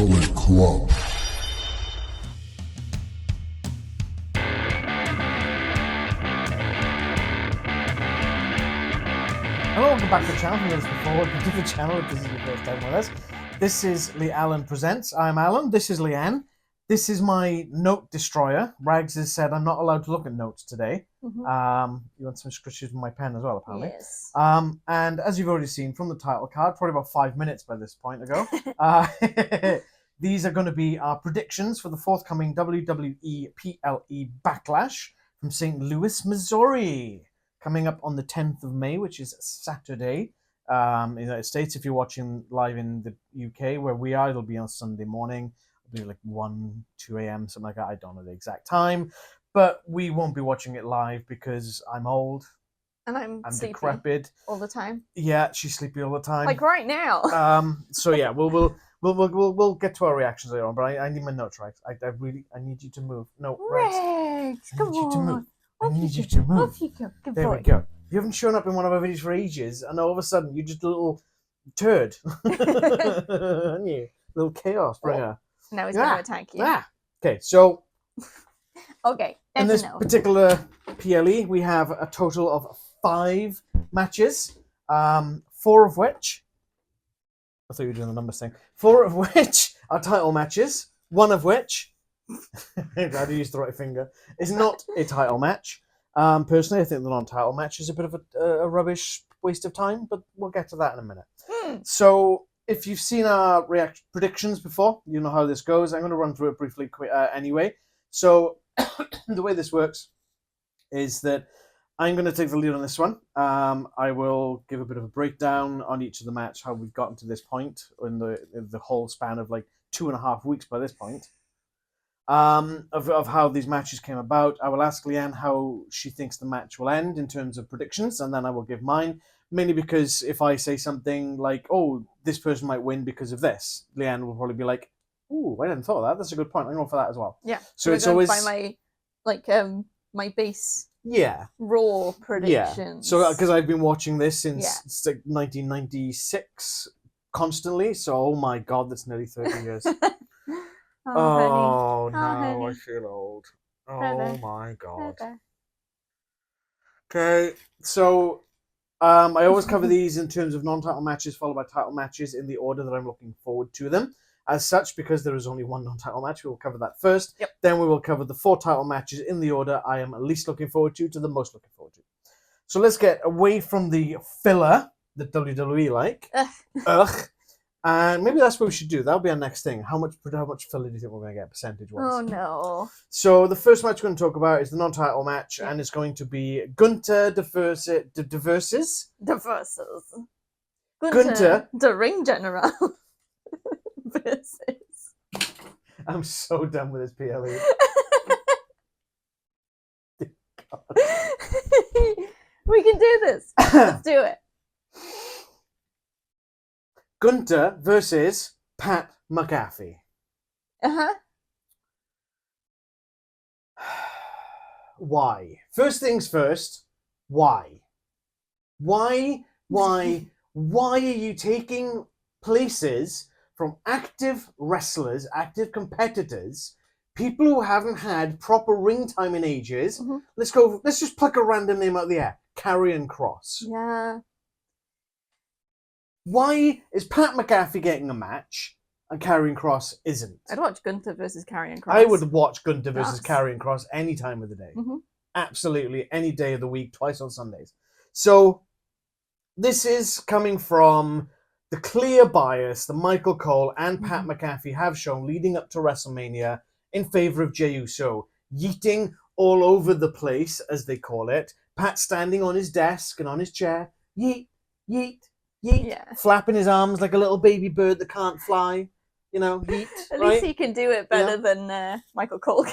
Bullet Club. Hello, welcome back to the channel. If you've before, welcome to the channel if this is your first time with us. This is Lee Allen Presents. I'm Alan. This is Leanne. This is my note destroyer. Rags has said I'm not allowed to look at notes today. Mm-hmm. You want some scratches with my pen as well, apparently. Yes. And as you've already seen from the title card, probably about 5 minutes by this point ago, these are going to be our predictions for the forthcoming WWE PLE Backlash from St. Louis, Missouri, coming up on the 10th of May, which is Saturday in the United States. If you're watching live in the UK, where we are, it'll be on Sunday morning. It'll be like 1, 2 a.m., something like that. I don't know the exact time. But we won't be watching it live because I'm old. And I'm sleepy decrepit all the time. Yeah, she's sleepy all the time. Like right now. So yeah, we'll get to our reactions later on. But I need my notes right. I need you to move. No, right. Rex, come on. I need you to move. Off you go. Good There boy. we go. You haven't shown up in one of our videos for ages, and all of a sudden you're just a little turd. Aren't you? Little chaos bringer. Now he's going to attack you. Okay, so Okay. in this particular PLE, we have a total of 5 matches, 4 of which, I thought you were doing the numbers thing, 4 of which are title matches, 1 of which, I had to use the right finger, is not a title match. Personally, I think the non-title match is a bit of a rubbish waste of time, but we'll get to that in a minute. So, if you've seen our predictions before, you know how this goes. I'm going to run through it briefly anyway. So, the way this works is that I'm going to take the lead on this one. I will give a bit of a breakdown on each of the match, how we've gotten to this point in the whole span of like 2.5 weeks by this point. Of how these matches came about. I will ask Leanne how she thinks the match will end in terms of predictions, and then I will give mine, mainly because if I say something like, oh, this person might win because of this, Leanne will probably be like, ooh, I hadn't thought of that. That's a good point. I'm going for that as well. Yeah. So it's always by my base raw predictions. Yeah. So because I've been watching this since like 1996 constantly, so oh my god, that's nearly 30 years. Oh, no, honey. I feel old. Oh, Brother. my God. Brother. Okay, so I always cover these in terms of non-title matches followed by title matches in the order that I'm looking forward to them. As such, because there is only one non-title match, we will cover that first. Yep. Then we will cover the 4 title matches in the order I am least looking forward to the most looking forward to. So let's get away from the filler that WWE like. Ugh. And maybe that's what we should do. That'll be our next thing. How much filler do you think we're going to get percentage-wise? Oh, no. So the first match we're going to talk about is the non-title match, and it's going to be Gunther versus... Gunther. The ring general. Versus. I'm so done with this PLE. We can do this. Let's do it. Gunther versus Pat McAfee. Uh-huh. Why? First things first, why? Why are you taking places from active wrestlers, active competitors, people who haven't had proper ring time in ages? Mm-hmm. Let's just pluck a random name out of the air. Karrion Kross. Yeah. Why is Pat McAfee getting a match and Karrion Kross isn't? I'd watch Gunther versus Karrion Kross. I would watch Gunther versus Karrion Kross any time of the day. Mm-hmm. Absolutely, any day of the week, twice on Sundays. So, this is coming from the clear bias that Michael Cole and Pat McAfee have shown leading up to WrestleMania in favor of Jey Uso. Yeeting all over the place, as they call it. Pat standing on his desk and on his chair. Yeet, yeet, yeet. Yeah. Flapping his arms like a little baby bird that can't fly. You know, yeet. At right? least he can do it better than Michael Cole.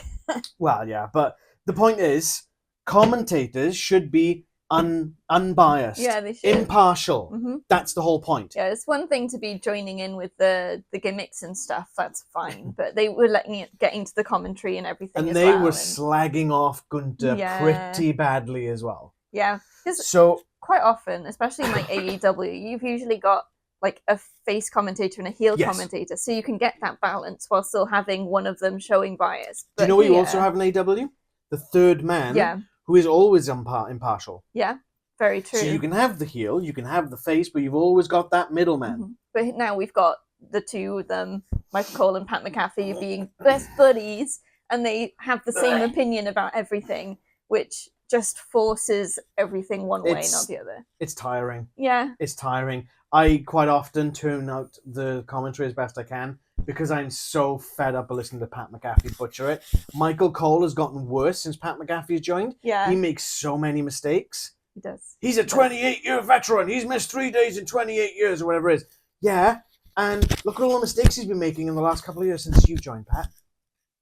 Well, yeah, but the point is, commentators should be unbiased. Yeah, they should. Impartial. Mm-hmm. That's the whole point. Yeah, it's one thing to be joining in with the gimmicks and stuff. That's fine. But they were letting it get into the commentary and everything And as they well, were slagging off Gunther pretty badly as well. Yeah, because So quite often, especially in like AEW, you've usually got like a face commentator and a heel Yes. commentator, so you can get that balance while still having one of them showing bias. Do you know what you also have in AEW? The third man, Yeah. who is always impartial. Yeah, very true. So you can have the heel, you can have the face, but you've always got that middleman. Mhm. But now we've got the two of them, Michael Cole and Pat McAfee, being best buddies, and they have the same opinion about everything, which just forces everything one way, not the other. It's tiring. Yeah. It's tiring. I quite often tune out the commentary as best I can because I'm so fed up of listening to Pat McAfee butcher it. Michael Cole has gotten worse since Pat McAfee's joined. Yeah. He makes so many mistakes. He does. He's a 28-year veteran. He's missed 3 days in 28 years or whatever it is. Yeah, and look at all the mistakes he's been making in the last couple of years since you joined, Pat.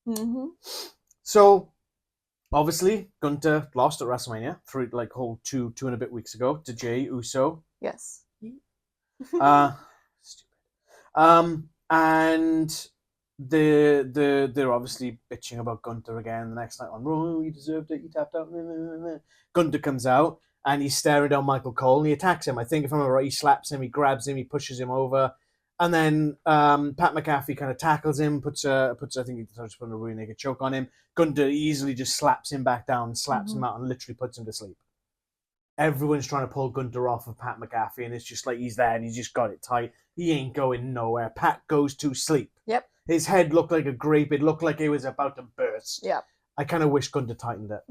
Mm-hmm. So, obviously, Gunther lost at WrestleMania two and a bit weeks ago to Jey Uso. Yes. Stupid. And they're obviously bitching about Gunther again the next night on Raw. You deserved it. You tapped out. Gunther comes out and he's staring down Michael Cole and he attacks him. I think if I'm right, he slaps him, he grabs him, he pushes him over, and then Pat McAfee kind of tackles him, puts I think he starts putting a really naked choke on him. Gunther easily just slaps him back down, slaps him out, and literally puts him to sleep. Everyone's trying to pull Gunther off of Pat McAfee, and it's just like he's there and he's just got it tight. He ain't going nowhere. Pat goes to sleep. Yep. His head looked like a grape. It looked like it was about to burst. Yep. I kind of wish Gunther tightened it.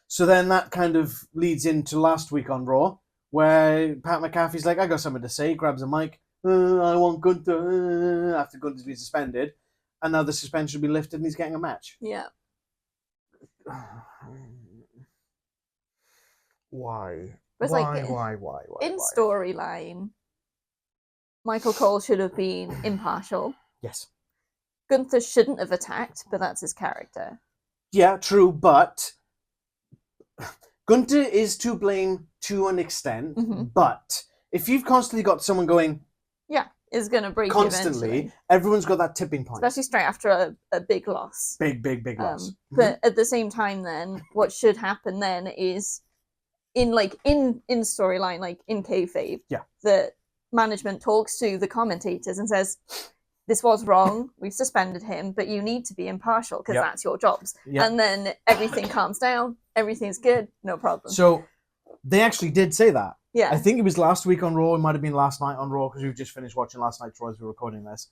So then that kind of leads into last week on Raw, where Pat McAfee's like, I got something to say, grabs a mic. I want Gunther. After Gunther's been suspended. And now the suspension will be lifted and he's getting a match. Yeah. Why? But Why? In storyline, Michael Cole should have been impartial. Yes. Gunther shouldn't have attacked, but that's his character. Yeah, true, but Gunther is to blame to an extent, but if you've constantly got someone going... Yeah, is going to break constantly, eventually. Everyone's got that tipping point. Especially straight after a big loss. Big loss. But at the same time then, what should happen then is in storyline, like in kayfabe, the management talks to the commentators and says, this was wrong, we've suspended him, but you need to be impartial because that's your jobs. And then everything calms down, everything's good, no problem. So they actually did say that. Yeah. I think it was last week on Raw, it might have been last night on Raw because we've just finished watching last night's Raw as we're recording this.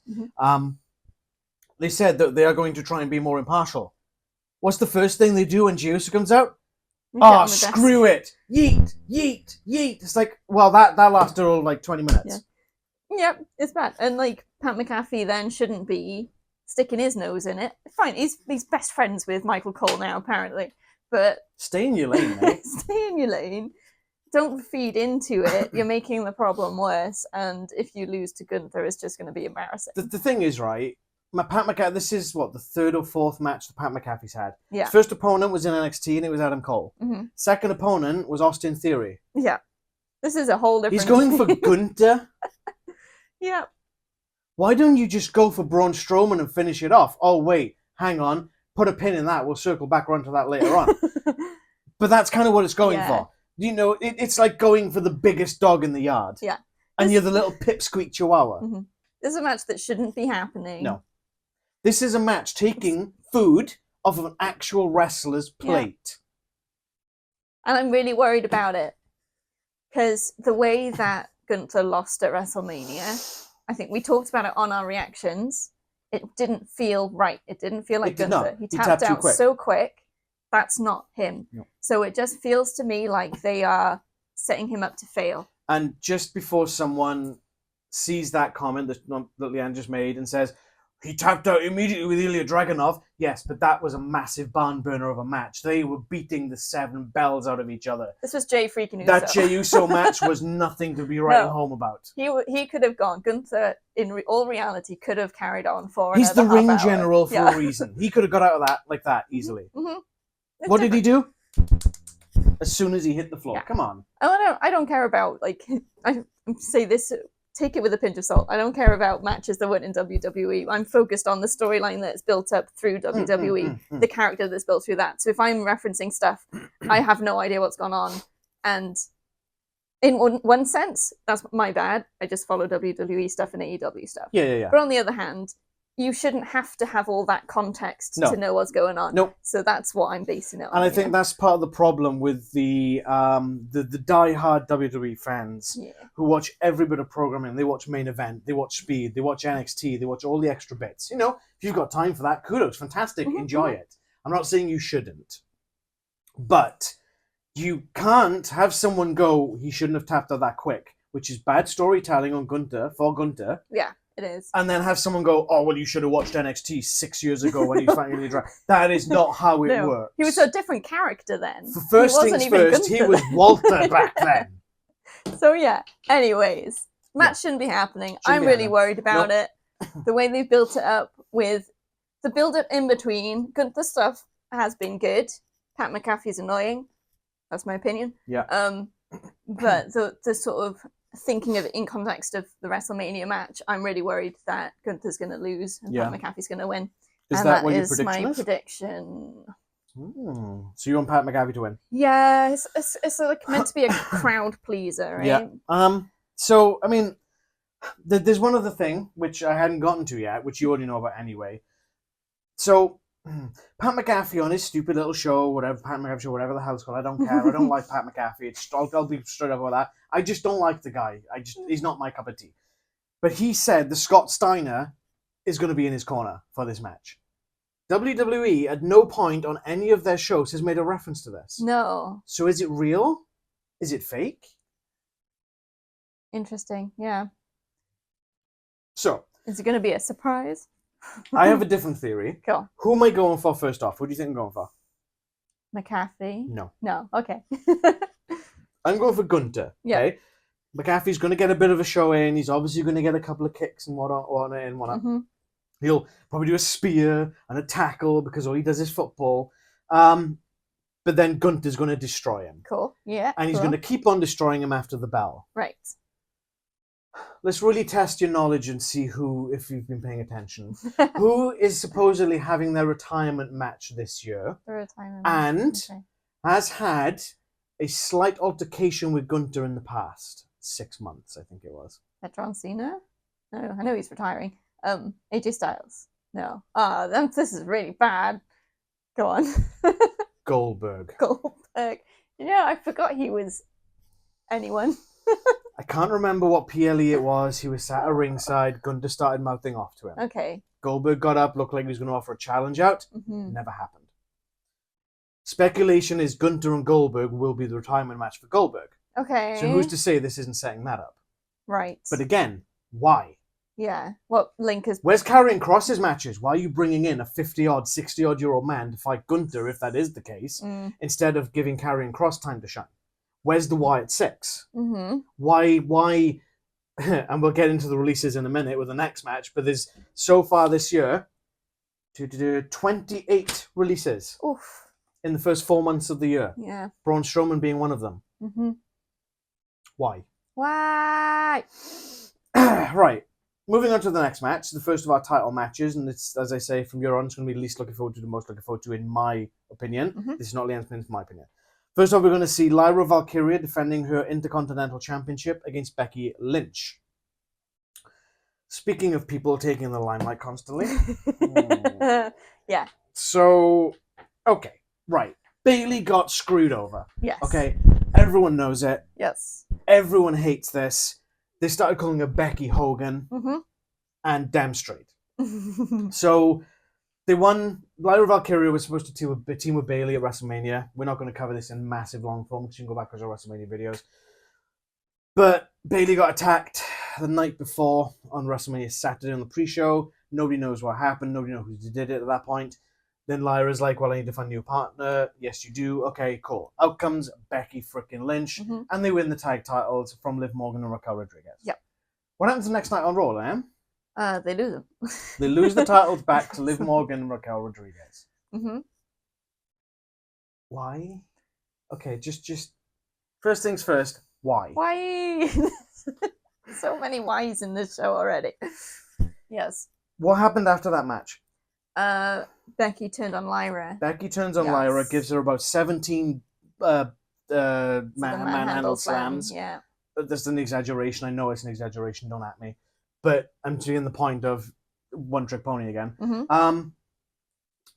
They said that they are going to try and be more impartial. What's the first thing they do when Jey Uso comes out? Oh, screw it! Yeet! It's like, well, that lasted all like 20 minutes. Yeah, it's bad. And like Pat McAfee then shouldn't be sticking his nose in it. Fine, he's best friends with Michael Cole now, apparently. But stay in your lane, mate. Stay in your lane. Don't feed into it. You're making the problem worse. And if you lose to Gunther, it's just going to be embarrassing. The thing is, right, Pat McAfee, this is what, the third or fourth match that Pat McAfee's had. Yeah. His first opponent was in NXT and it was Adam Cole. Second opponent was Austin Theory. Yeah. This is a whole different... He's going for Gunther? Yeah. Why don't you just go for Braun Strowman and finish it off? Oh, wait, hang on. Put a pin in that. We'll circle back around to that later on. But that's kind of what it's going for. You know, it's like going for the biggest dog in the yard. Yeah. And you're the little pipsqueak chihuahua. This is a match that shouldn't be happening. No. This is a match taking food off of an actual wrestler's plate. And I'm really worried about it. Because the way that Gunther lost at WrestleMania, I think we talked about it on our reactions. It didn't feel right. It didn't feel like Gunther. He tapped out so quick. That's not him. No. So it just feels to me like they are setting him up to fail. And just before someone sees that comment that Leanne just made and says, he tapped out immediately with Ilya Dragunov. Yes, but that was a massive barn burner of a match. They were beating the seven bells out of each other. This was Jey freaking Uso. That Jey Uso match was nothing to be writing home about. He could have gone. Gunther, in all reality, could have carried on for He's the ring hour. general for a reason. He could have got out of that like that easily. What did he do? As soon as he hit the floor. Come on. I don't care about, like, I say this, take it with a pinch of salt. I don't care about matches that weren't in WWE. I'm focused on the storyline that's built up through WWE, the character that's built through that. So if I'm referencing stuff, I have no idea what's gone on. And in one sense, that's my bad. I just follow WWE stuff and AEW stuff. Yeah. But on the other hand, you shouldn't have to have all that context to know what's going on. Nope. So that's what I'm basing it on. And I think that's part of the problem with the die-hard WWE fans who watch every bit of programming. They watch Main Event, they watch Speed, they watch NXT, they watch all the extra bits. You know, if you've got time for that, kudos, fantastic, enjoy it. I'm not saying you shouldn't. But you can't have someone go, he shouldn't have tapped out that quick, which is bad storytelling on for Gunther. Yeah. It is. And then have someone go, oh, well, you should have watched NXT 6 years ago when he was fighting in the draft. That is not how it works. He was a different character then. For first things first, he was Walter back then. So, yeah. Anyways, match shouldn't be happening. I'm really worried about it. The way they built it up with the build-up in between. Gunther stuff has been good. Pat McAfee's annoying. That's my opinion. Yeah. But the sort of thinking of it in context of the WrestleMania match, I'm really worried that Gunther's going to lose and Pat McAfee's going to win. Is that what your prediction my is? prediction. So you want Pat McAfee to win? Yeah, it's like meant to be a crowd pleaser, right? Yeah. So, I mean, there's one other thing, which I hadn't gotten to yet, which you already know about anyway. So, Pat McAfee on his stupid little show, whatever the hell it's called, I don't care. I don't like Pat McAfee. I'll be straight up with that. I just don't like the guy. He's not my cup of tea. But he said the Scott Steiner is going to be in his corner for this match. WWE at no point on any of their shows has made a reference to this. No. So is it real? Is it fake? Interesting, yeah. So. Is it going to be a surprise? I have a different theory. Go on. Who am I going for first off? Who do you think I'm going for? McAfee? No. No, okay. I'm going for Gunther. Yeah. Okay? McAfee's going to get a bit of a show in. He's obviously going to get a couple of kicks and whatnot. Mm-hmm. He'll probably do a spear and a tackle because all he does is football. But then Gunther's going to destroy him. Cool. Yeah. And he's going to keep on destroying him after the bell. Right. Let's really test your knowledge and see who, if you've been paying attention, who is supposedly having their retirement match this year has had a slight altercation with Gunther in the past 6 months, I think it was. John Cena? No, I know he's retiring. AJ Styles? No. This is really bad. Go on. Goldberg. Yeah, I forgot he was anyone. I can't remember what PLE it was. He was sat at ringside. Gunther started mouthing off to him. Okay. Goldberg got up, looked like he was going to offer a challenge out. Mm-hmm. Never happened. Speculation is Gunther and Goldberg will be the retirement match for Goldberg. Okay. So who's to say this isn't setting that up? Right. But again, why? Yeah. What link is... Where's Karrion Kross's matches? Why are you bringing in a 50-odd, 60-odd-year-old man to fight Gunther, if that is the case, instead of giving Karrion Kross time to shine? Where's the Wyatt Six? Mm-hmm. Why? And we'll get into the releases in a minute with the next match, but there's, so far this year, 28 releases. Oof. In the first 4 months of the year. Yeah. Braun Strowman being one of them. Mm-hmm. Why? Right. Moving on to the next match, the first of our title matches, and it's, as I say, from here on, it's going to be the least looking forward to, the most looking forward to, in my opinion. Mm-hmm. This is not Leanne's opinion, it's my opinion. First off, we're going to see Lyra Valkyria defending her Intercontinental Championship against Becky Lynch. Speaking of people taking the limelight constantly. Yeah. So, okay, right. Bayley got screwed over. Yes. Okay, everyone knows it. Yes. Everyone hates this. They started calling her Becky Hogan. Mm-hmm. And damn straight. So, they won. Lyra Valkyria was supposed to team with Bayley at WrestleMania. We're not going to cover this in massive long form because you can go back to our WrestleMania videos. But Bayley got attacked the night before on WrestleMania Saturday on the pre-show. Nobody knows what happened. Nobody knows who did it at that point. Then Lyra's like, well, I need to find a new partner. Yes, you do. Okay, cool. Out comes Becky frickin' Lynch. Mm-hmm. And they win the tag titles from Liv Morgan and Raquel Rodriguez. Yep. What happens the next night on Raw, Liam? They lose them. They lose the titles back to Liv Morgan and Raquel Rodriguez. Mm-hmm. Why? Okay, just first things first. Why? Why? So many whys in this show already. Yes. What happened after that match? Becky turned on Lyra. Becky turns on Lyra, gives her about 17 manhandle slams. Yeah. That's an exaggeration. I know it's an exaggeration. Don't at me. But I'm doing the point of one trick pony again. Mm-hmm.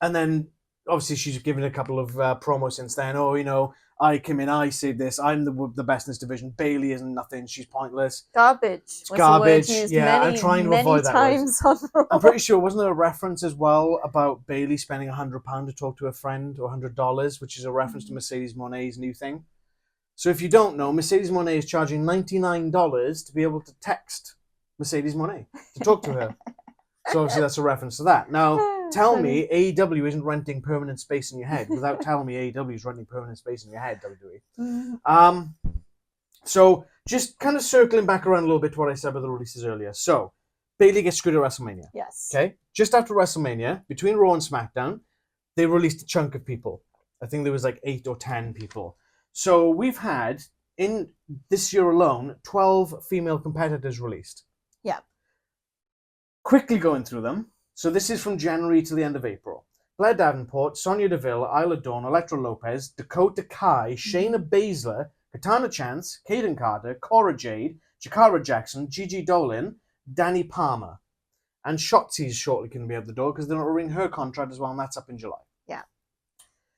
And then obviously she's given a couple of promos since then. Oh, you know, I came in, I said this. I'm the best in this division. Bailey isn't nothing. She's pointless. Garbage. It's garbage. Yeah, I'm trying to avoid that word. Times on Raw. I'm pretty sure, wasn't there a reference as well about Bailey spending £100 to talk to a friend, or $100, which is a reference to Mercedes Moné's new thing. So if you don't know, Mercedes Moné is charging $99 to be able to text Mercedes Moné to talk to her. So obviously that's a reference to that. Now, tell me AEW isn't renting permanent space in your head without telling me AEW is renting permanent space in your head, WWE. So just kind of circling back around a little bit to what I said about the releases earlier. So Bailey gets screwed at WrestleMania. Yes. Okay. Just after WrestleMania, between Raw and SmackDown, they released a chunk of people. I think there was like 8 or 10 people. So we've had, in this year alone, 12 female competitors released. Yeah. Quickly going through them. So this is from January to the end of April. Blair Davenport, Sonya Deville, Isla Dawn, Elektra Lopez, Dakota Kai, Shayna Baszler, Katana Chance, Kaden Carter, Cora Jade, Jakara Jackson, Gigi Dolin, Danny Palmer. And Shotzi's shortly going to be out the door because they're not renewing her contract as well, and that's up in July. Yeah.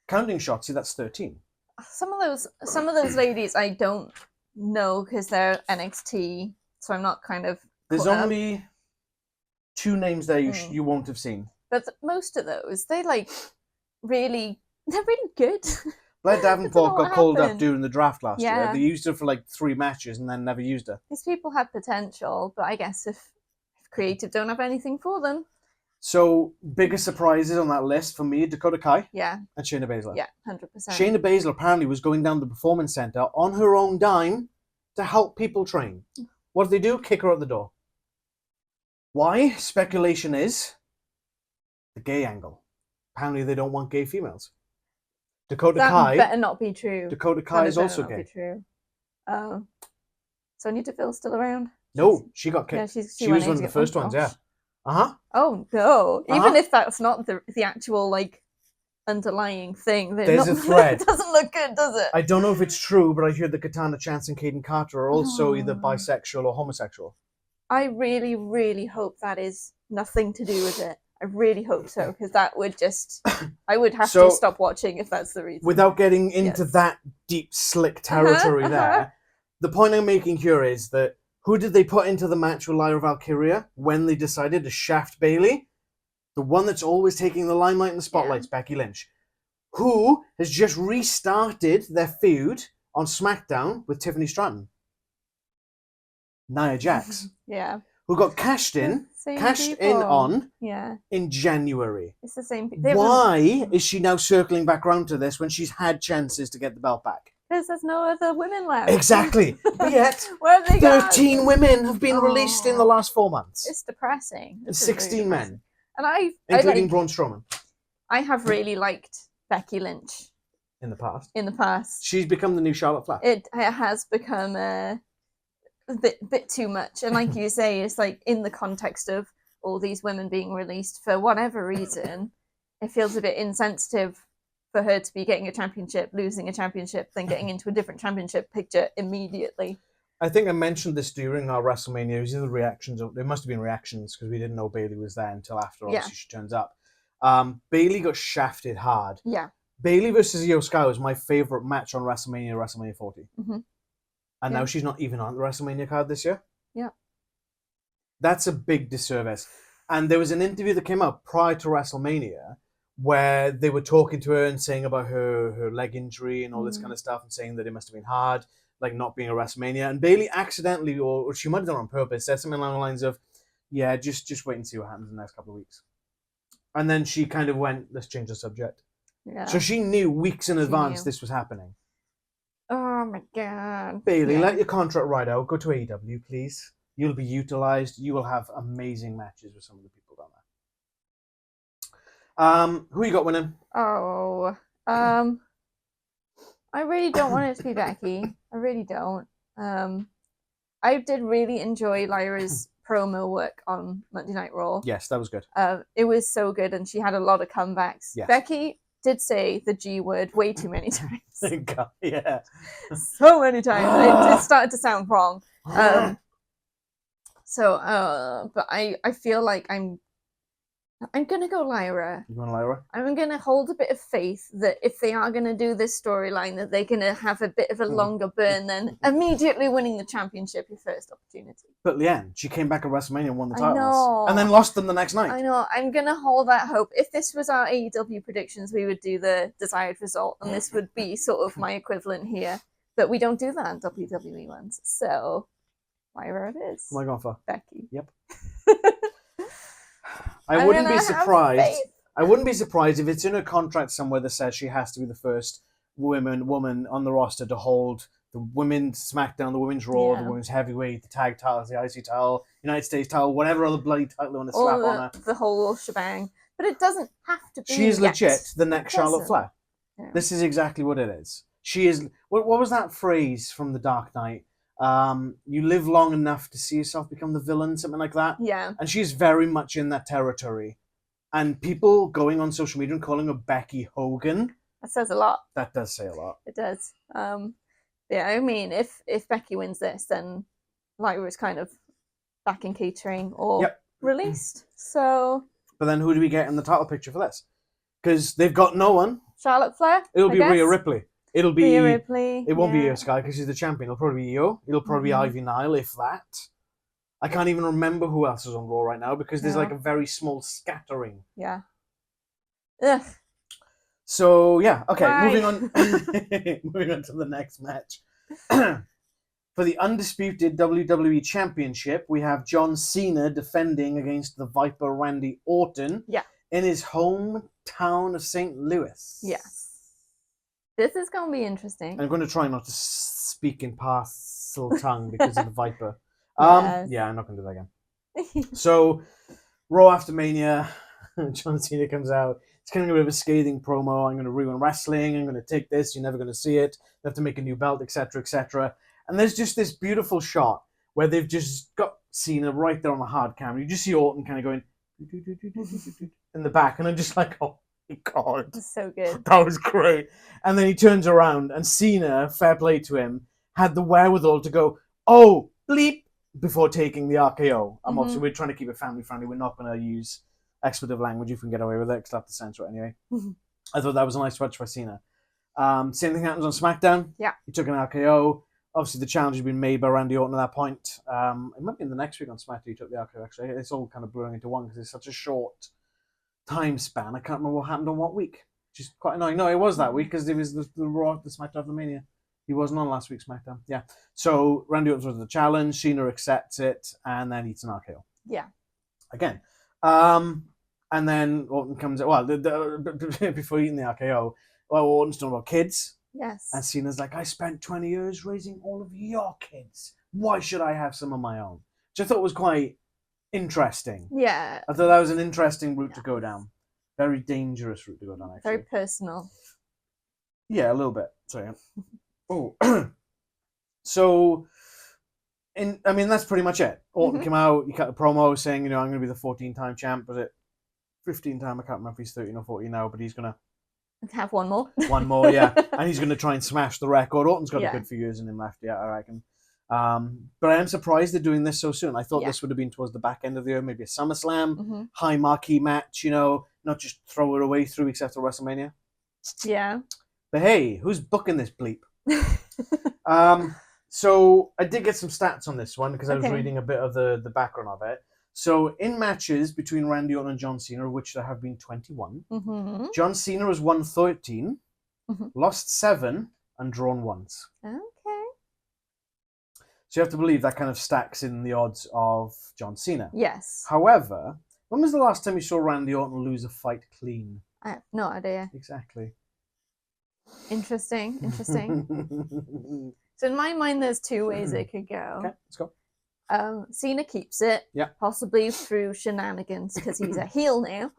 Counting Shotzi, that's 13. Some of those ladies I don't know because they're NXT, so I'm not kind of. There's only 2 names there you won't have seen. But most of those, they're really good. Blair Davenport got called up happened. during the draft last year. Yeah. They used her for like 3 matches and then never used her. These people have potential, but I guess if creative don't have anything for them. So, biggest surprises on that list for me, Dakota Kai Yeah. and Shayna Baszler. Yeah, 100%. Shayna Baszler apparently was going down to the Performance Center on her own dime to help people train. What did they do? Kick her out the door. Why? Speculation is the gay angle. Apparently they don't want gay females. Dakota Kai better not be true. Dakota Kai is also gay. Be true. Sonya Deville's still around? No, she got Yeah, kicked. she She was went one of the first ones, yeah. Uh-huh. Oh no! Uh-huh. Even if that's not the actual underlying thing, there's a thread. It doesn't look good, does it? I don't know if it's true, but I hear that Katana Chance and Kaden Carter are also either bisexual or homosexual. I really, really hope that is nothing to do with it. I really hope so, because that would just... I would have to stop watching if that's the reason. Without getting into that deep, slick territory there, the point I'm making here is that who did they put into the match with Lyra Valkyria when they decided to shaft Bailey? The one that's always taking the limelight and the spotlight's Becky Lynch, who has just restarted their feud on SmackDown with Tiffany Stratton. Nia Jax. Yeah. Who got cashed in in January. It's the same people. Why is she now circling back round to this when she's had chances to get the belt back? Because there's no other women left. Exactly. But yet, Where have they 13 women have been released in the last 4 months. It's depressing. And 16 men. And including Braun Strowman. I have really liked Becky Lynch. In the past. She's become the new Charlotte Flair. It has become a bit too much. And like you say, it's in the context of all these women being released for whatever reason, it feels a bit insensitive for her to be getting a championship, losing a championship, then getting into a different championship picture immediately. I think I mentioned this during our WrestleMania. It was in the reactions. There must have been reactions because we didn't know Bailey was there until after obviously she turns up. Bailey got shafted hard. Yeah. Bailey versus Io Sky was my favorite match on WrestleMania 40. Mm-hmm. And now she's not even on the WrestleMania card this year. Yeah. That's a big disservice. And there was an interview that came out prior to WrestleMania where they were talking to her and saying about her leg injury and all this kind of stuff and saying that it must have been hard, not being a WrestleMania. And Bailey accidentally, or she might have done it on purpose, said something along the lines of, yeah, just wait and see what happens in the next couple of weeks. And then she kind of went, let's change the subject. Yeah. So she knew weeks in advance this was happening. Oh my God. Bailey, let your contract ride out. Go to AEW, please. You'll be utilized. You will have amazing matches with some of the people down there. Who you got winning? Oh, I really don't want it to be Becky. I really don't. I did really enjoy Lyra's promo work on Monday Night Raw. Yes, that was good. It was so good, and she had a lot of comebacks. Yes. Becky, did say the G word way too many times. God, yeah. So many times. It started to sound wrong. But I feel like I'm gonna go Lyra. You want Lyra? I'm gonna hold a bit of faith that if they are gonna do this storyline, that they're gonna have a bit of a longer burn than immediately winning the championship your first opportunity. But Leanne, she came back at WrestleMania and won the I titles. know. And then lost them the next night. I know. I'm gonna hold that hope. If this was our AEW predictions, we would do the desired result, and this would be sort of my equivalent here. But we don't do that on WWE ones, so Lyra it is. What am I going for? Becky. Yep. I wouldn't be surprised. I wouldn't be surprised if it's in her contract somewhere that says she has to be the first woman on the roster to hold the women's SmackDown, the women's Raw, the women's heavyweight, the tag titles, the IC title, United States title, whatever other bloody title they want to slap on her. The whole shebang. But it doesn't have to be. She is legit the next Charlotte Flair. Yeah. This is exactly what it is. She is. What was that phrase from The Dark Knight? You live long enough to see yourself become the villain, something like that. Yeah. And she's very much in that territory. And people going on social media and calling her Becky Hogan. That says a lot. That does say a lot. It does. Yeah, I mean, if Becky wins this, then Lyra is kind of back in catering or released. So. But then who do we get in the title picture for this? Because they've got no one. Charlotte Flair. It'll be Rhea Ripley. It'll be Rhea Ripley. It won't be Io Sky because she's the champion. It'll probably be Io. It'll probably be Ivy Nile, if that. I can't even remember who else is on Raw right now because there's like a very small scattering. Yeah. Ugh. So yeah, okay. Bye. Moving on. Moving on to the next match. For the undisputed WWE Championship, we have John Cena defending against the Viper Randy Orton. Yeah. In his hometown of St. Louis. Yes. This is going to be interesting. I'm going to try not to speak in parcel tongue because of the Viper. Yeah, I'm not going to do that again. So, Raw after Mania, John Cena comes out. It's kind of a bit of a scathing promo. I'm going to ruin wrestling. I'm going to take this. You're never going to see it. They have to make a new belt, etc., etc. And there's just this beautiful shot where they've just got Cena right there on the hard camera. You just see Orton kind of going in the back, and I'm just like, oh my God. It's so good. That was great. And then he turns around, and Cena, fair play to him, had the wherewithal to go, oh, bleep, before taking the RKO. Obviously, we're trying to keep it family friendly. We're not going to use expletive language if we can get away with it, because I'll have to censor it anyway. I thought that was a nice touch for Cena. Same thing happens on SmackDown. Yeah. He took an RKO. Obviously, the challenge had been made by Randy Orton at that point. It might be in the next week on SmackDown he took the RKO, actually. It's all kind of blurring into one because it's such a short time span. I can't remember what happened on what week. Which is quite annoying. No, it was that week because it was the Raw, the SmackDown of the Mania. He wasn't on last week's SmackDown. Yeah. So Randy Orton was the challenge. Cena accepts it and then eats an RKO. Yeah. Again. And then Orton comes out. Well, before eating the RKO, Orton's talking about kids. Yes. And Cena's like, I spent 20 years raising all of your kids. Why should I have some of my own? Which I thought was quite interesting. Yeah. I thought that was an interesting route to go down. Very dangerous route to go down, actually. Very personal. Yeah, a little bit. Sorry. Oh. So, that's pretty much it. Orton came out, he cut a promo saying, I'm going to be the 14-time champ. Was it 15-time? I can't remember if he's 13 or 14 now, but he's going to have one more. One more, yeah. And he's going to try and smash the record. Orton's got a good few years in him left, yeah, I reckon. But I am surprised they're doing this so soon. I thought this would have been towards the back end of the year, maybe a SummerSlam, high marquee match, not just throw it away 3 weeks after WrestleMania. Yeah. But hey, who's booking this bleep? So I did get some stats on this one because I was reading a bit of the background of it. So in matches between Randy Orton and John Cena, of which there have been 21, John Cena has won 13, lost 7, and drawn once. Okay. So you have to believe that kind of stacks in the odds of John Cena. Yes. However, when was the last time you saw Randy Orton lose a fight clean? I have no idea. Exactly. Interesting. So in my mind, there's 2 ways it could go. Okay, let's go. Cena keeps it, possibly through shenanigans because he's a heel now.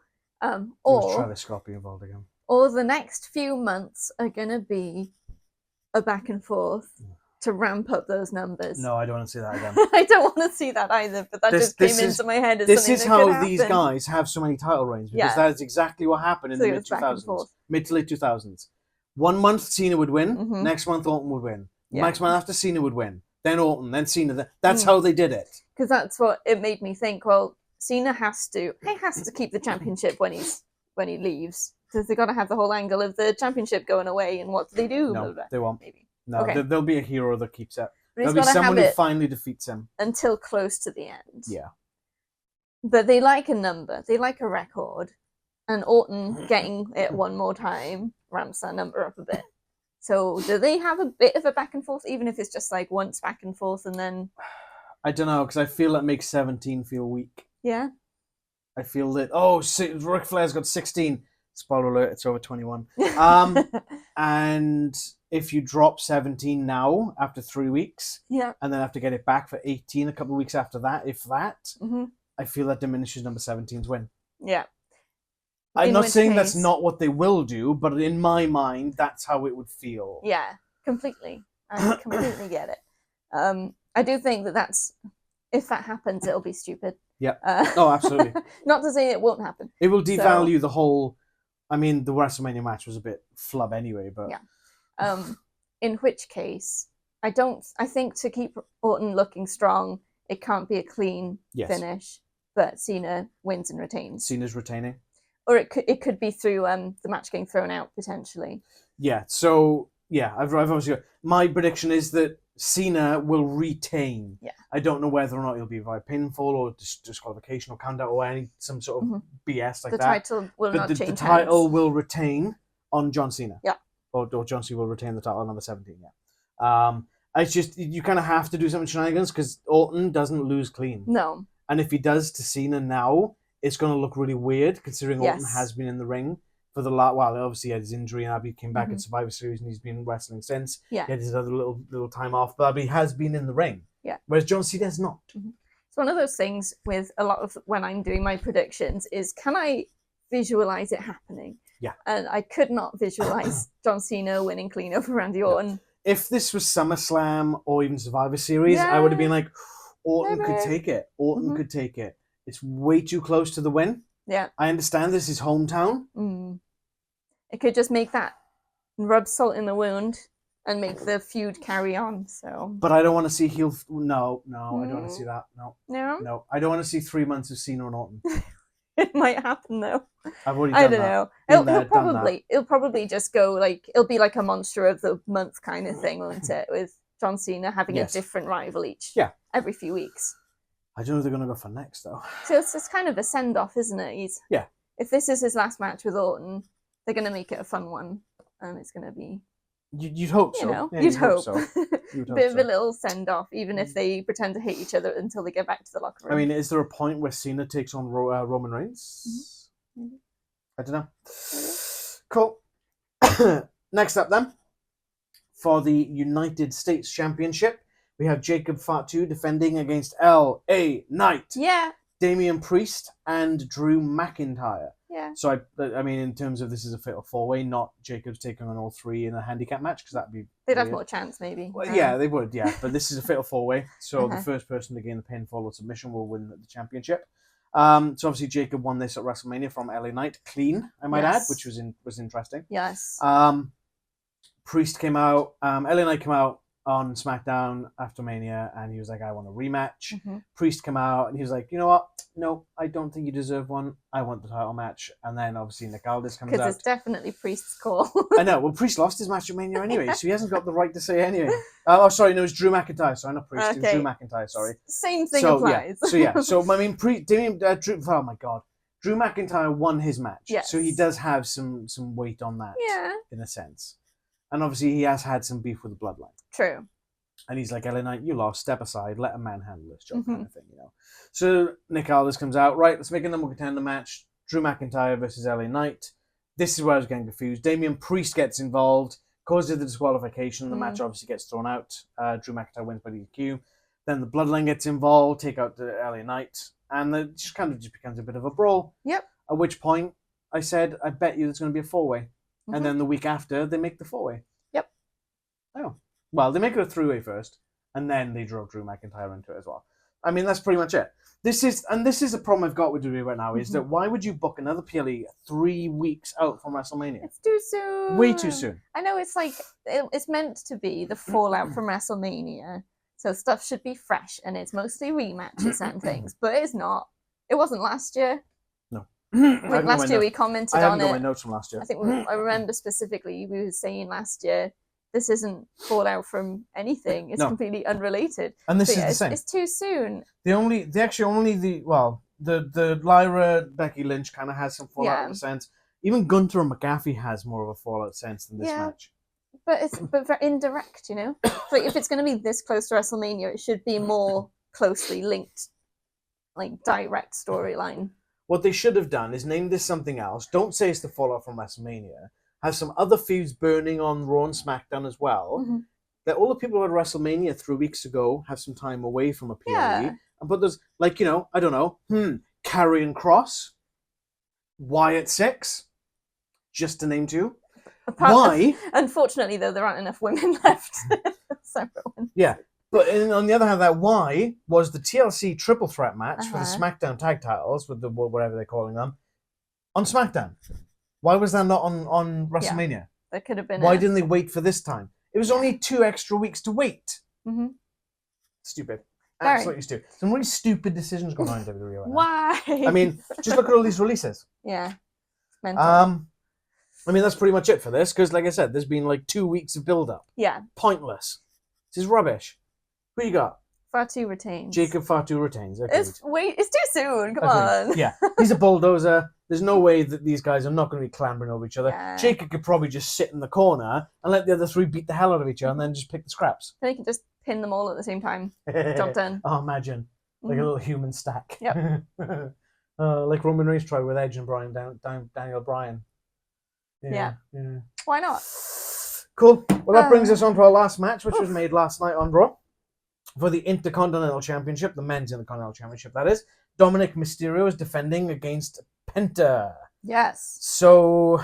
Or Travis Scott be involved again. Or the next few months are gonna be a back and forth to ramp up those numbers. No, I don't want to see that again. I don't want to see that either, but that just came into my head as this something is that how could these happen. guys have so many title reigns because that is exactly what happened in the mid 2000s. mid to late 2000s. 1 month Cena would win, Mhm. next month Orton would win. Yeah. Next month after Cena would win, then Orton, then Cena. That's how they did it. Because that's what it made me think. Well, Cena has to keep the championship when he leaves, because they've got to have the whole angle of the championship going away. And what do they do? No, Blah, blah, blah. they won't. Maybe. No, Okay. there'll be a hero that keeps it. But he's There'll be got to have someone who it finally defeats him. until close to the end. Yeah. But they like a number. They like a record. And Orton getting it one more time ramps that number up a bit. So do they have a bit of a back and forth, even if it's just like once back and forth and then... I don't know, because I feel that makes 17 feel weak. Yeah? I feel that, Ric Flair's got 16. Spoiler alert, it's over 21. And if you drop 17 now, after 3 weeks, Yeah. and then have to get it back for 18 a couple of weeks after that, if that, Mm-hmm. I feel that diminishes number 17's win. Yeah. I'm In not which saying that's case- not what they will do, but in my mind, that's how it would feel. Yeah, completely. I completely get it. I do think that's... If that happens, it'll be stupid. Yeah. Oh, absolutely. Not to say it won't happen. It will devalue the whole... I mean, the WrestleMania match was a bit flub anyway, but... Yeah. In which case, I think to keep Orton looking strong, it can't be a clean finish, but Cena wins and retains. Cena's retaining. Or it could be through the match getting thrown out, potentially. Yeah, so, yeah, I've obviously got... My prediction is that Cena will retain. Yeah. I don't know whether or not it'll be via pinfall or disqualification or count out or some sort of BS like the that. title will not But change the title hands. will retain on John Cena. Yeah. Or John Cena will retain the title on number 17, yeah. It's just, you kind of have to do something shenanigans because Orton doesn't lose clean. No. And if he does to Cena now, it's going to look really weird considering Orton Yes. has been in the ring for the last... Well, obviously he had his injury and Abby came back at Survivor Series and he's been wrestling since. Yeah. He had his other little time off, but Abby has been in the ring. Yeah. Whereas John Cena has not. It's one of those things with a lot of when I'm doing my predictions is, can I visualize it happening? Yeah. And I could not visualize John Cena winning clean over Randy Orton. If this was SummerSlam or even Survivor Series, I would have been like, Orton could Maybe. take it. Orton could take it. It's way too close to the win. Yeah. I understand this is hometown. It could just make that rub salt in the wound and make the feud carry on. So. But I don't want to see heel... No, I don't want to see that. No. No. I don't want to see 3 months of Cena and Orton. It might happen though. I've already done I don't that. know. Been there, done that. It'll probably just go like it'll be like a monster of the month kind of thing, won't it? With John Cena having a different rival every few weeks. I don't know if they're going to go for next, though. So it's kind of a send off, isn't it? Yeah. If this is his last match with Orton, they're going to make it a fun one, and it's going to be. You'd hope so. You know, Yeah, you'd hope. so. You'd hope Bit of so. a little send off, even if they pretend to hate each other until they get back to the locker room. I mean, is there a point where Cena takes on Roman Reigns? I don't know. Cool. Next up, then, for the United States Championship, we have Jacob Fatu defending against L.A. Knight, yeah. Damian Priest, and Drew McIntyre. Yeah. So, I mean, in terms of this is a fatal four-way, not Jacob's taking on all three in a handicap match, because that'd be They'd have weird. more chance, maybe. Well, yeah, they would, yeah. But this is a fatal four-way, so the first person to gain the pinfall or submission will win the championship. So obviously Jacob won this at WrestleMania from LA Knight, clean, I might add, which was interesting. Yes. Priest came out, LA Knight came out on SmackDown after Mania, and he was like, I want a rematch. Priest came out, and he was like, you know what? No, I don't think you deserve one. I want the title match. And then obviously Nick Aldis comes out. Because it's definitely Priest's call. I know. Well, Priest lost his match at Mania anyway, so he hasn't got the right to say anyway. Oh, sorry, no, it was Drew McIntyre. Sorry, not Priest. It was Drew McIntyre, sorry. Same thing applies. So, I mean, Drew, oh my God. Drew McIntyre won his match. Yes. So he does have some weight on that. Yeah. In a sense. And obviously he has had some beef with the bloodline. True. And he's like, LA Knight, you lost, step aside, let a man handle this job, kind of thing, you know. So Nick Aldis comes out, right, let's make a number contender match. Drew McIntyre versus LA Knight. This is where I was getting confused. Damian Priest gets involved, causes the disqualification, the match obviously gets thrown out. Drew McIntyre wins by DQ. Then the bloodline gets involved, take out the LA Knight, and it just kind of just becomes a bit of a brawl. Yep. At which point I said, I bet you there's going to be a four-way. And then the week after, they make the four-way. Yep. Oh. Well, they make it a three-way first, and then they drove Drew McIntyre into it as well. I mean, that's pretty much it. This is the problem I've got with WWE right now, is that why would you book another PLE 3 weeks out from WrestleMania? It's too soon. Way too soon. I know it's like, it's meant to be the fallout from WrestleMania, so stuff should be fresh, and it's mostly rematches and things, but it's not. It wasn't last year. No. Like last year we commented I haven't on got my it. notes from last year. I think I remember specifically we were saying last year, this isn't fallout from anything. It's completely unrelated. And this But is the same. It's too soon. The Lyra Becky Lynch kind of has some fallout in a sense. Even Gunther and McAfee has more of a fallout sense than this match. But it's very indirect, you know. Like if it's going to be this close to WrestleMania, it should be more closely linked, like direct storyline. What they should have done is name this something else. Don't say it's the fallout from WrestleMania. Have some other feuds burning on Raw and SmackDown as well. That all the people who had WrestleMania 3 weeks ago have some time away from a PLE. Yeah. And put those, like, you know, I don't know, Karrion Kross, Wyatt Six, just to name two. Why? Unfortunately, though, there aren't enough women left. Separate ones. Yeah. But on the other hand, that why was the TLC triple threat match for the SmackDown tag titles, with the whatever they're calling them, on SmackDown. Why was that not on WrestleMania? Yeah, that could have been. Why didn't they wait for this time? It was only 2 extra weeks to wait. Stupid. Absolutely stupid. Some really stupid decisions going on in WWE right now. Why? I mean, just look at all these releases. Yeah. Mental. I mean, that's pretty much it for this, because like I said, there's been like 2 weeks of build-up. Yeah. Pointless. This is rubbish. Who you got? Fatu retains. Jacob Fatu retains. Okay. It's too soon. Come on. Yeah, he's a bulldozer. There's no way that these guys are not going to be clambering over each other. Yeah. Jacob could probably just sit in the corner and let the other 3 beat the hell out of each other and then just pick the scraps. They can just pin them all at the same time. Job done. Oh, imagine. Like a little human stack. Yep. Like Roman Reigns tried with Edge and Daniel Bryan. Yeah. Why not? Cool. Well, that brings us on to our last match, which was made last night on Raw. For the Intercontinental Championship, the men's Intercontinental Championship, that is. Dominik Mysterio is defending against Penta. Yes. So,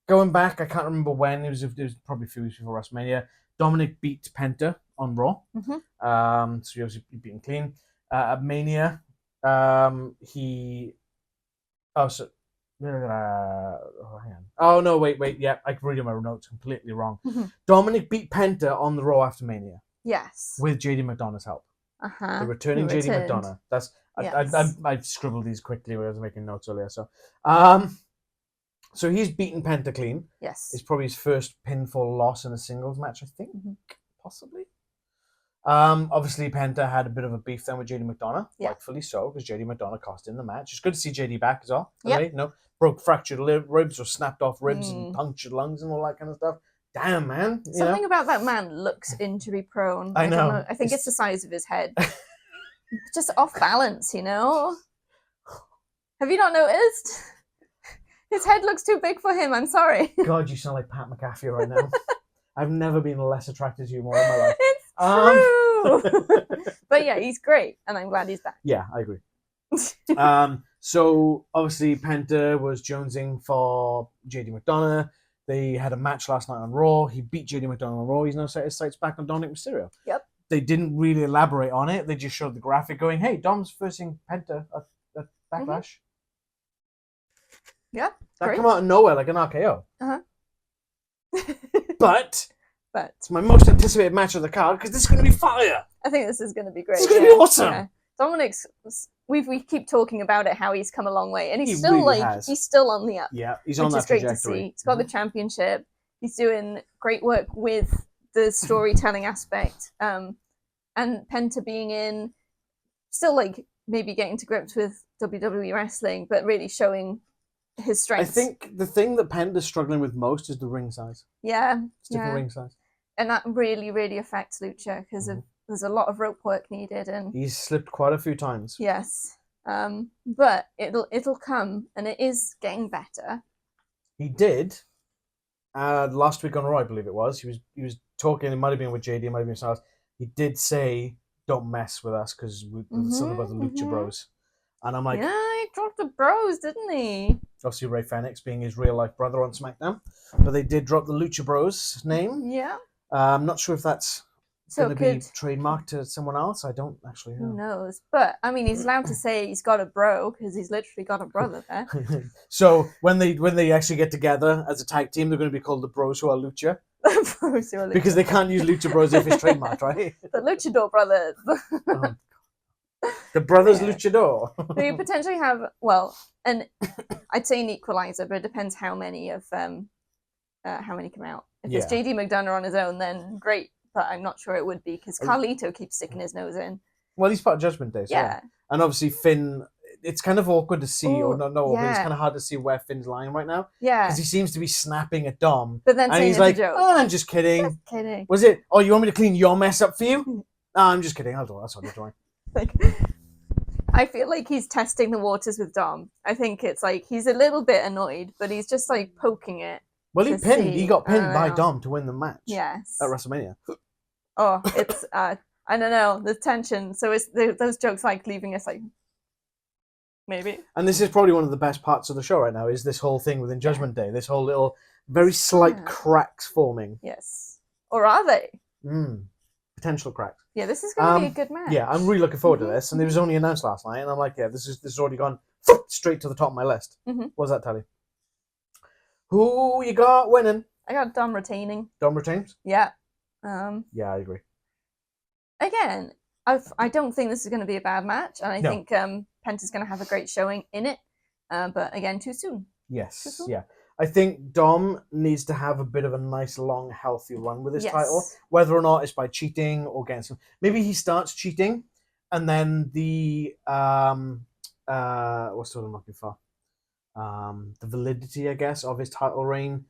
going back, I can't remember when, it was probably a few weeks before WrestleMania, Dominik beat Penta on Raw. So he obviously beat him clean. At Mania, hang on. Oh, no, wait, yeah, I can read my notes completely wrong. Dominik beat Penta on the Raw after Mania. Yes. With JD McDonough's help. The returning JD McDonough. That's I scribbled these quickly when I was making notes earlier. So he's beaten Penta clean. Yes. It's probably his first pinfall loss in a singles match, I think. Possibly. Obviously Penta had a bit of a beef then with JD McDonough. Rightfully so, because JD McDonough cost him the match. It's good to see JD back as well. Yep. No, fractured ribs or snapped off ribs and punctured lungs and all that kind of stuff. Damn, man. Something about that man looks injury prone. I know. I think it's the size of his head. Just off balance, you know? Have you not noticed? His head looks too big for him. I'm sorry. God, you sound like Pat McAfee right now. I've never been less attracted to you more in my life. It's true. But yeah, he's great, and I'm glad he's back. Yeah, I agree. So obviously Penta was jonesing for JD McDonough. They had a match last night on Raw. He beat JD McDonough on Raw. He's now set his sights back on Dominik Mysterio. Yep. They didn't really elaborate on it. They just showed the graphic going, hey, Dom's facing Penta at Backlash. Yeah. That came out of nowhere like an RKO. But But it's my most anticipated match of the card because this is going to be fire. I think this is going to be great. This is going to be awesome. Yeah. Dominik's, we keep talking about it, how he's come a long way, and he's still really he's still on the up. Yeah, he's on that trajectory. Which is great to see. He's got the championship. He's doing great work with the storytelling aspect, and Penta being in, still like maybe getting to grips with WWE wrestling, but really showing his strengths. I think the thing that Penta's struggling with most is the ring size. Yeah, it's different ring size, and that really affects Lucha because there's a lot of rope work needed, and he's slipped quite a few times. Yes, but it'll come, and it is getting better. He did. Last week on Raw, I believe it was. He was talking. It might have been with JD. It might have been someone else. He did say, "Don't mess with us," because it's something about the Lucha Bros. And I'm like, yeah, he dropped the Bros, didn't he? Obviously, Rey Fenix being his real life brother on SmackDown, but they did drop the Lucha Bros name. Yeah. I'm not sure if that's So going to be trademarked to someone else? I don't actually know. Who knows? But I mean, he's allowed to say he's got a bro because he's literally got a brother there. So when they actually get together as a tag team, they're going to be called the Bros Who Are Lucha. Because they can't use Lucha Bros if it's trademarked, right? The Luchador brothers. The brothers Luchador. So you potentially have, and I'd say an equalizer, but it depends how many come out. If it's JD McDonough on his own, then great. But I'm not sure it would be because Carlito keeps sticking his nose in. Well, he's part of Judgment Day, so yeah. And obviously Finn. It's kind of awkward to see, but it's kind of hard to see where Finn's lying right now. Yeah. Because he seems to be snapping at Dom. But then and he's like, "Oh, I'm just kidding. Just kidding. Was it? Oh, you want me to clean your mess up for you? No, I'm just kidding. I'll do it. That's what I'm doing." I feel like he's testing the waters with Dom. I think it's like he's a little bit annoyed, but he's just like poking it. Well, he got pinned by Dom to win the match. Yes. At WrestleMania. Oh, it's I don't know, the tension. So it's those jokes like leaving us like maybe. And this is probably one of the best parts of the show right now. Is this whole thing within Judgment Day? This whole little very slight cracks forming. Yes. Or are they? Potential cracks. Yeah, this is going to be a good match. Yeah, I'm really looking forward to this. And it was only announced last night, and I'm like, yeah, this has already gone straight to the top of my list. What does that tell you? Who you got winning? I got Dom retaining. Dom retains? Yeah. Yeah, I agree. Again, I don't think this is going to be a bad match, and I think Penta's going to have a great showing in it. But again, too soon. Yes. Too soon? Yeah. I think Dom needs to have a bit of a nice, long, healthy run with his title, whether or not it's by cheating or getting some. Maybe he starts cheating, and then the what's the word I'm looking for? The validity, I guess, of his title reign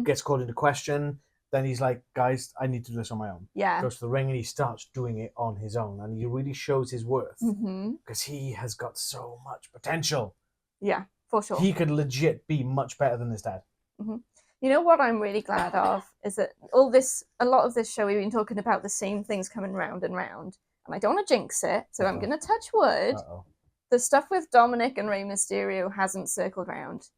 gets called into question. Then he's like, "Guys, I need to do this on my own." Yeah. Goes to the ring and he starts doing it on his own, and he really shows his worth because he has got so much potential. Yeah. For sure. He could legit be much better than his dad. You know what I'm really glad of is that a lot of this show, we've been talking about the same things coming round and round. And I don't want to jinx it, so I'm going to touch wood. The stuff with Dominik and Rey Mysterio hasn't circled round.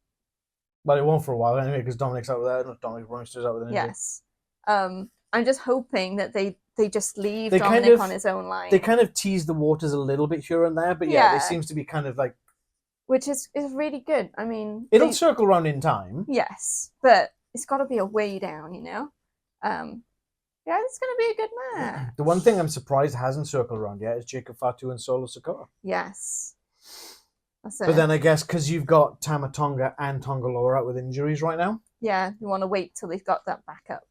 Well, it won't for a while anyway, because Dominik's out there. Dominik Royster's out there. Yes. I'm just hoping that they just leave Dominik on his own line. They kind of tease the waters a little bit here and there, but yeah, it seems to be kind of like... Which is really good. I mean... It'll circle around in time. Yes, but it's got to be a way down, you know? Yeah, it's going to be a good match. The one thing I'm surprised hasn't circled around yet is Jacob Fatu and Solo Sikoa. Yes. That's it. But then I guess because you've got Tama Tonga and Tonga Loa out with injuries right now. Yeah, you want to wait till they've got that backup.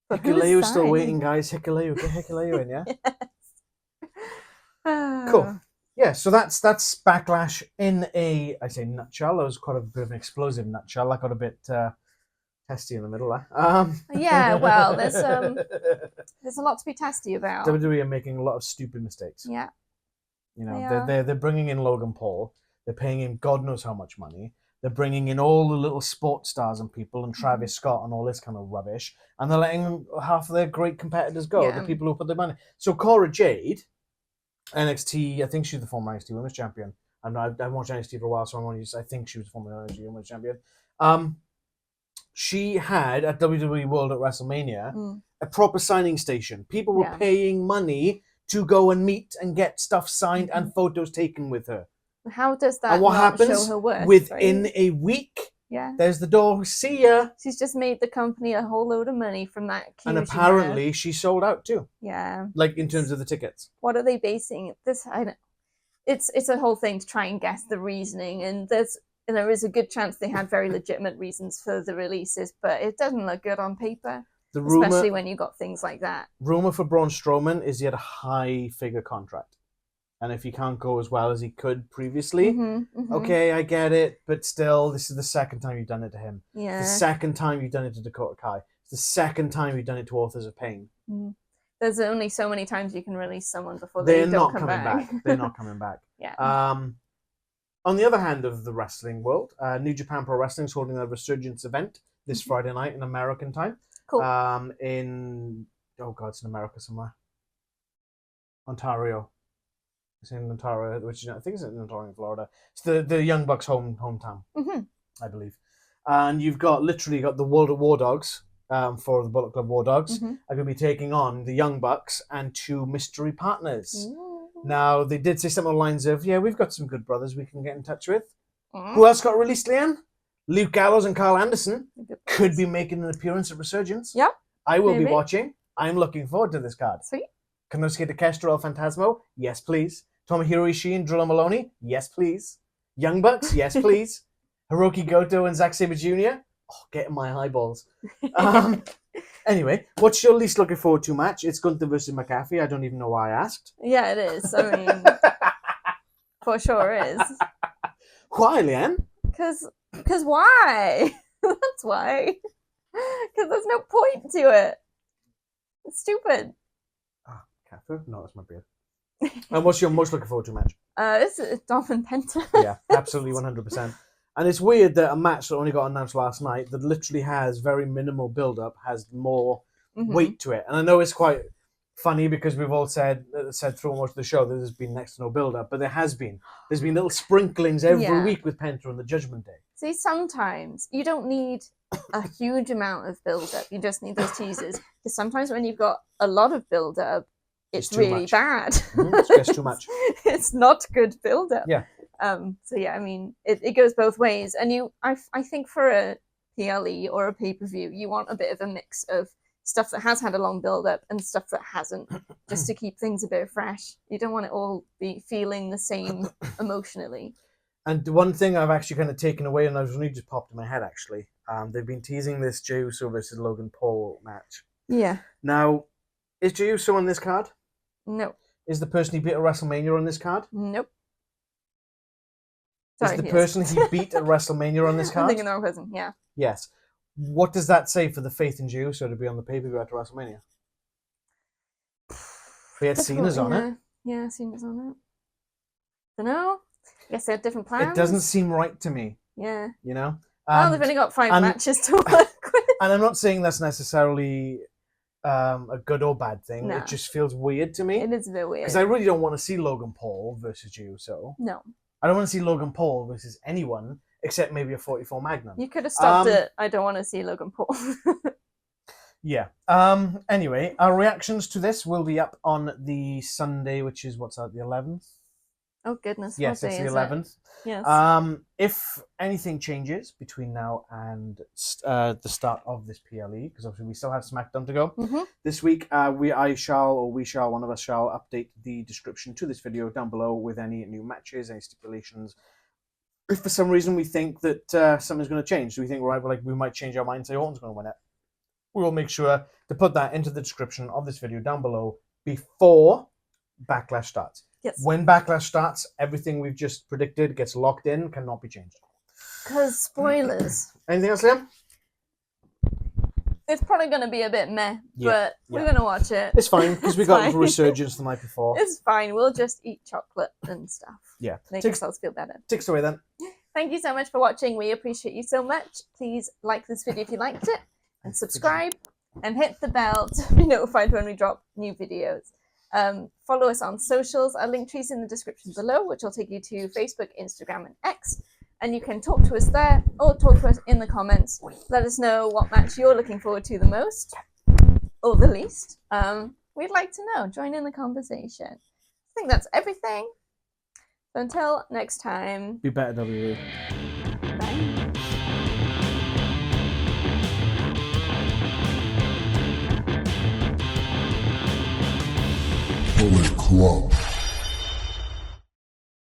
Hikuleu's still waiting, guys. Hikuleu, get Hikuleu in, yeah? Yes. Cool. Yeah, so that's Backlash in a, I say nutshell. That was quite a bit of an explosive nutshell. I got a bit testy in the middle there. Yeah, well, there's a lot to be testy about. WWE are making a lot of stupid mistakes. Yeah. You know, they're bringing in Logan Paul. They're paying him God knows how much money. They're bringing in all the little sports stars and people and Travis Scott and all this kind of rubbish. And they're letting half of their great competitors go, the people who put their money. So Cora Jade... NXT, I think she's the former NXT Women's Champion. I've watched NXT for a while, so I think she was the former NXT Women's Champion. She had, at WWE World at WrestleMania, a proper signing station. People were paying money to go and meet and get stuff signed and photos taken with her. How does that and what happens show her worth? Within a week, there's the door. See ya. She's just made the company a whole load of money from that. And apparently, she sold out too. Yeah. Like in terms of the tickets. What are they basing this? It's a whole thing to try and guess the reasoning, and there is a good chance they had very legitimate reasons for the releases, but it doesn't look good on paper. Especially when you got things like that. Rumor for Braun Strowman is he had a high figure contract. And if he can't go as well as he could previously, okay, I get it. But still, this is the second time you've done it to him. Yeah. It's the second time you've done it to Dakota Kai. It's the second time you've done it to Authors of Pain. There's only so many times you can release someone before they don't come back. They're not coming back. Yeah. On the other hand of the wrestling world, New Japan Pro Wrestling is holding a Resurgence event this Friday night in American time. Cool. It's in America somewhere. Ontario. It's in Ontario, which I think it's in Ontario, Florida. It's the Young Bucks hometown, I believe. And you've literally got the World of War Dogs for the Bullet Club War Dogs, Mhm. are going to be taking on the Young Bucks and 2 mystery partners. Ooh. Now, they did say something along the lines of, yeah, we've got some good brothers we can get in touch with. Mm. Who else got released, Leanne? Luke Gallows and Carl Anderson Good could boys. be making an appearance at Resurgence. Yeah, I will be maybe. watching. I'm looking forward to this card. Sweet. Konosuke Takeshita El Phantasmo? Yes, please. Tomohiro Ishii and Drilla Maloney? Yes, please. Young Bucks? Yes, please. Hiroki Goto and Zack Sabre Jr.? Oh, getting my eyeballs. Anyway, what's your least looking forward to match? It's Gunther versus McAfee. I don't even know why I asked. Yeah, it is. I mean, for sure is. Why, Leanne? Because why? That's why. Because there's no point to it. It's stupid. Ah, Catherine? No, that's my beard. And what's your most looking forward to match? This is Dom and Penta. Yeah, absolutely 100%. And it's weird that a match that only got announced last night that literally has very minimal build-up has more weight to it. And I know it's quite funny because we've all said through most of the show that there's been next to no build-up, but there's been little sprinklings every week with Penta on the Judgment Day. See, sometimes you don't need a huge amount of build-up. You just need those teasers. Because sometimes when you've got a lot of build-up, it's really much. Bad. It's just too much. It's not good build-up. Yeah. So yeah, I mean, it goes both ways. And I think for a PLE or a pay-per-view, you want a bit of a mix of stuff that has had a long build-up and stuff that hasn't, just to keep things a bit fresh. You don't want it all be feeling the same emotionally. And the one thing I've actually kind of taken away, and I've only just popped in my head actually, they've been teasing this Jey Uso versus Logan Paul match. Yeah. Now, is Jey Uso on this card? No. Is the person he beat at WrestleMania on this card? Nope. Sorry, is the person he beat at WrestleMania on this card? I'm thinking the wrong person, yeah. Yes. What does that say for the faith in Jey Uso to be on the pay-per-view after WrestleMania? We had Cena's on it. Yeah, Cena's on it. Don't know. I guess they had different plans. It doesn't seem right to me. Yeah. You know? Well, they've only got 5 matches to work with. And I'm not saying that's necessarily a good or bad thing. No. It just feels weird to me. It is a bit weird. Because I really don't want to see Logan Paul versus Jey Uso. No. I don't want to see Logan Paul versus anyone except maybe a 44 Magnum. You could have stopped it. I don't want to see Logan Paul. Yeah. Anyway, our reactions to this will be up on the Sunday, which is, what's that, the 11th? Oh, goodness. Yes, it's the 11th. Yes. If anything changes between now and the start of this PLE, because obviously we still have SmackDown to go, this week one of us shall update the description to this video down below with any new matches, any stipulations. If for some reason we think that something's going to change, so we think we might change our mind and say Orton's going to win it, we will make sure to put that into the description of this video down below before Backlash starts. Yes. When Backlash starts, everything we've just predicted gets locked in, cannot be changed. Because spoilers. Anything else, Liam? It's probably going to be a bit meh, but we're going to watch it. It's fine, because we got Resurgence the night before. It's fine. We'll just eat chocolate and stuff. Yeah. Make ourselves feel better. Takes away then. Thank you so much for watching. We appreciate you so much. Please like this video if you liked it, and subscribe, and hit the bell to be notified when we drop new videos. Follow us on socials. Our link tree's in the description below, which will take you to Facebook, Instagram, and X. And you can talk to us there or talk to us in the comments. Let us know what match you're looking forward to the most or the least. We'd like to know. Join in the conversation. I think that's everything. So until next time. Be better, WWE. Bye. Bullet Club.